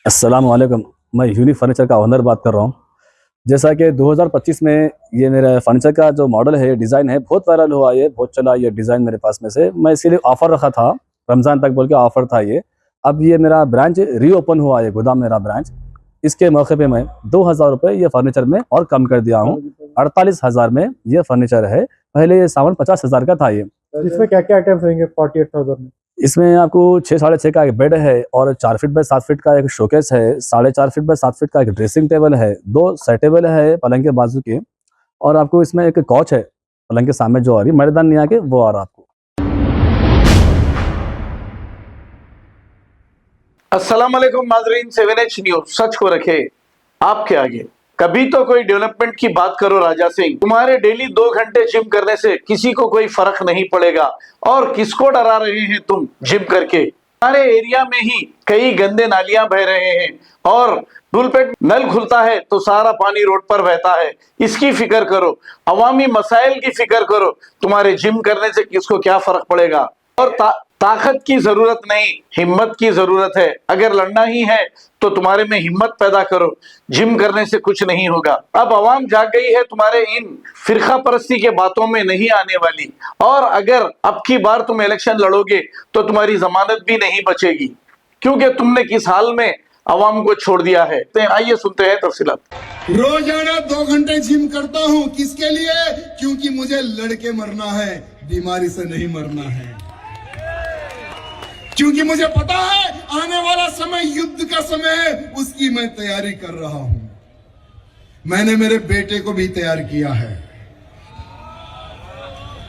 अस्सलाम वालेकुम। मैं यूनिक फर्नीचर का ओनर बात कर रहा हूँ। जैसा कि 2025 में ये मेरा फर्नीचर का जो मॉडल है, डिज़ाइन है, बहुत वायरल हुआ, ये बहुत चला ये डिज़ाइन मेरे पास में से। मैं इसीलिए ऑफ़र रखा था, रमज़ान तक बोल के ऑफ़र था ये। अब ये मेरा ब्रांच रीओपन हुआ है, गोदाम मेरा ब्रांच। इसके मौके पे मैं 2000 रुपये ये फर्नीचर में और कम कर दिया हूँ। 48,000 में ये फर्नीचर है। पहले ये सामान 50,000 का था ये। इसमें क्या क्या आइटम्स रहेंगे 48,000 में? इसमें आपको 6 साढ़े 6 का एक बेड है और 4 फीट बाय 7 फीट का एक शोकेस है, 4.5 फीट बाय 7 फीट का एक ड्रेसिंग टेबल है, 2 सेट टेबल है पलंग के बाजू के, और आपको इसमें एक कॉच है पलंग के सामने जो आ रही मर्दान नहीं आके वो आ रहा आपको। अस्सलाम वालेकुम नाज़रीन, 7H न्यूज़ सच को रखे आपके आगे। कभी तो कोई डेवलपमेंट की बात करो राजा सिंह। तुम्हारे डेली 2 घंटे जिम करने से किसी को कोई फर्क नहीं पड़ेगा। और किसको डरा रहे हैं तुम जिम करके? हमारे एरिया में ही कई गंदे नालियां बह रहे हैं और धूलपेट नल खुलता है तो सारा पानी रोड पर बहता है। इसकी फिक्र करो, अवामी मसाइल की फिक्र करो। तुम्हारे जिम करने से किसको क्या फर्क पड़ेगा? और ताकत की जरूरत नहीं, हिम्मत की जरूरत है। अगर लड़ना ही है तो तुम्हारे में हिम्मत पैदा करो। जिम करने से कुछ नहीं होगा। अब आवाम जाग गई है, तुम्हारे इन फिरका परस्ती के बातों में नहीं आने वाली। और अगर अब की बार तुम इलेक्शन लड़ोगे तो तुम्हारी जमानत भी नहीं बचेगी, क्योंकि तुमने किस हाल में आवाम को छोड़ दिया है। तो आइए सुनते हैं तफसीलात। रोजाना 2 घंटे जिम करता हूँ। किसके लिए? क्योंकि मुझे लड़के मरना है, बीमारी से नहीं मरना है। क्योंकि मुझे पता है आने वाला समय युद्ध का समय है, उसकी मैं तैयारी कर रहा हूं। मैंने मेरे बेटे को भी तैयार किया है।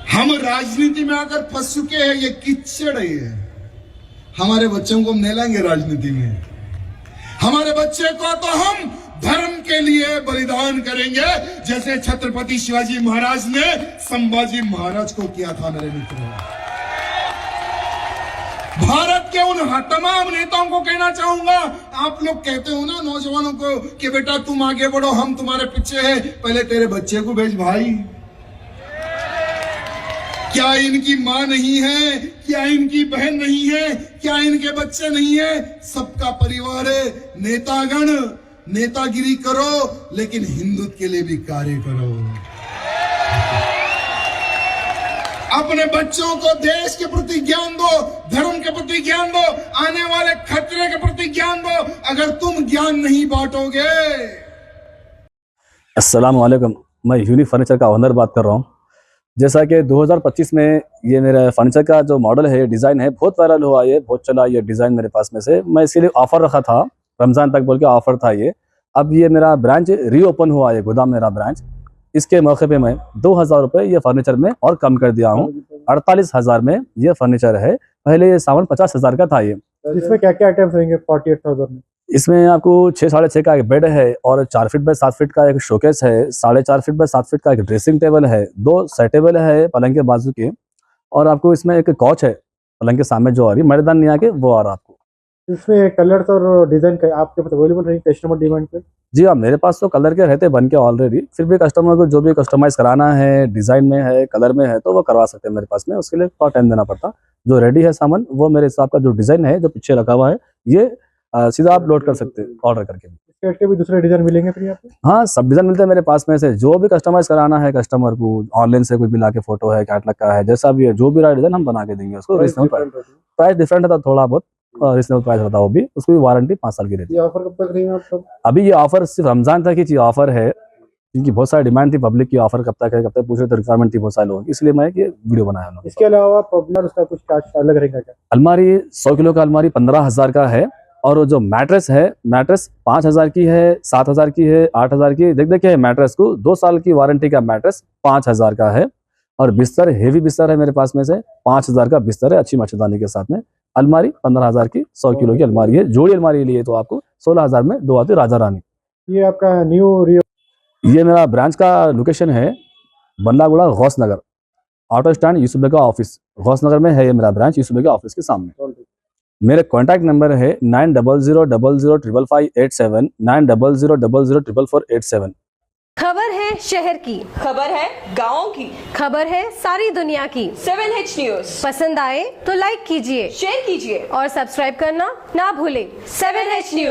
हम राजनीति में आकर फंस चुके हैं, ये कीचड़ है। हमारे बच्चों को हम नहीं लाएंगे राजनीति में। हमारे बच्चे को तो हम धर्म के लिए बलिदान करेंगे, जैसे छत्रपति शिवाजी महाराज ने संभाजी महाराज को किया था। मेरे मित्रों, भारत के उन तमाम नेताओं को कहना चाहूंगा, आप लोग कहते हो ना नौजवानों को कि बेटा तुम आगे बढ़ो, हम तुम्हारे पीछे हैं, पहले तेरे बच्चे को भेज भाई। क्या इनकी मां नहीं है? क्या इनकी बहन नहीं है? क्या इनके बच्चे नहीं है? सबका परिवार है। नेतागण नेतागिरी करो, लेकिन हिंदुत्व के लिए भी कार्य करो। अपने बच्चों को देश के प्रति ज्ञान दो, धर्म के प्रति ज्ञान दो, आने वाले खतरे के प्रति ज्ञान दो। अगर तुम ज्ञान नहीं बांटोगे। अस्सलाम वालेकुम। मैं यूनिक फर्नीचर का ओनर बात कर रहा हूँ। जैसा कि 2025 में ये मेरा फर्नीचर का जो मॉडल है, डिज़ाइन है, बहुत वायरल हुआ, ये बहुत चला ये डिज़ाइन मेरे पास में से। मैं इसीलिए ऑफ़र रखा था, रमज़ान तक बोल के ऑफ़र था ये। अब ये मेरा ब्रांच रीओपन हुआ है, गोदाम मेरा ब्रांच। इसके मौके पे मैं 2000 रुपये ये फर्नीचर में और कम कर दिया हूँ। 48,000 में ये फर्नीचर है। पहले ये सामान 50,000 का था ये। इसमें क्या क्या आइटम्स रहेंगे 48,000 में? इसमें आपको 6 साढ़े 6 का एक बेड है और 4 फीट बाय 7 फीट का एक शोकेस है, 4.5 फीट बाय 7 फीट का एक ड्रेसिंग टेबल है, 2 सेट टेबल है पलंग के बाजू के, और आपको इसमें एक कॉच है पलंग के सामने जो आ रही मर्दान नहीं आके वो आ रहा आपको। इसमें कलर्स और डिजाइन का आपके पास अवेलेबल रहेंगे कस्टमर डिमांड पे? जी हाँ, मेरे पास तो कलर के रहते बन के ऑलरेडी। फिर भी कस्टमर को जो भी कस्टमाइज कराना है, डिज़ाइन में है, कलर में है, तो वो करवा सकते हैं मेरे पास में। उसके लिए थोड़ा टाइम देना पड़ता। जो रेडी है सामान, वो मेरे हिसाब का जो डिज़ाइन है, जो पीछे रखा हुआ है, ये सीधा आप लोड कर सकते हैं ऑर्डर करके। इसके हट के भी दूसरे डिजाइन मिलेंगे फिर यहाँ पे? हाँ, सब डिज़ाइन मिलते हैं मेरे पास में से। जो भी कस्टमाइज कराना है कस्टमर को, ऑनलाइन से कोई भी ला के फोटो है, कैटलॉग का है, जैसा भी है, जो भी रहा डिज़ाइन हम बना के देंगे उसको। रिजनेबल प्राइस डिफरेंट है थोड़ा बहुत, रिजनेबल प्राइस होता है वो भी। उसकी वारंटी 5 साल की रहती है। ये ऑफर कब तक रहेगा आपका? अभी ये ऑफर सिर्फ रमजान तक ही ऑफर है, क्योंकि बहुत सारी डिमांड थी पब्लिक की। ऑफर कब तक है, कब तक पूछ रहे, तो रिक्वायरमेंट थी बहुत सारे लोगों की, इसलिए मैं ये वीडियो बनाया हूँ। इसके अलावा पॉपुलर उसका कुछ चार्ज अलग रहेगा क्या? अलमारी 100 किलो का अलमारी 15,000 का है, और जो मैट्रेस है, मैट्रेस 5,000 की है, 7,000 की है, 8,000 की। देखिए मैट्रेस को 2 साल की वारंटी का मैट्रेस 5,000 का है। और बिस्तर, हेवी बिस्तर है मेरे पास में से 5,000 का बिस्तर है, अच्छी मच्छरदानी के साथ में। अलमारी 15,000 की 100 किलो की अलमारी है। जोड़ी अलमारी लिए तो आपको 16,000 में 2 आती है राजा रानी। ये आपका न्यू रियो? ये मेरा ब्रांच का लोकेशन है बल्लागुड़ा, गौस नगर, ऑटो स्टैंड, यूसुफ बेगा ऑफिस, गौस नगर में है ये मेरा ब्रांच, यूसुफ बेगा ऑफिस के सामने। मेरे कॉन्टैक्ट नंबर है 9000005587, 9000004487। खबर है शहर की, खबर है गाँव की, खबर है सारी दुनिया की। 7H न्यूज़ पसंद आए तो लाइक कीजिए, शेयर कीजिए और सब्सक्राइब करना ना भूलें। 7H news.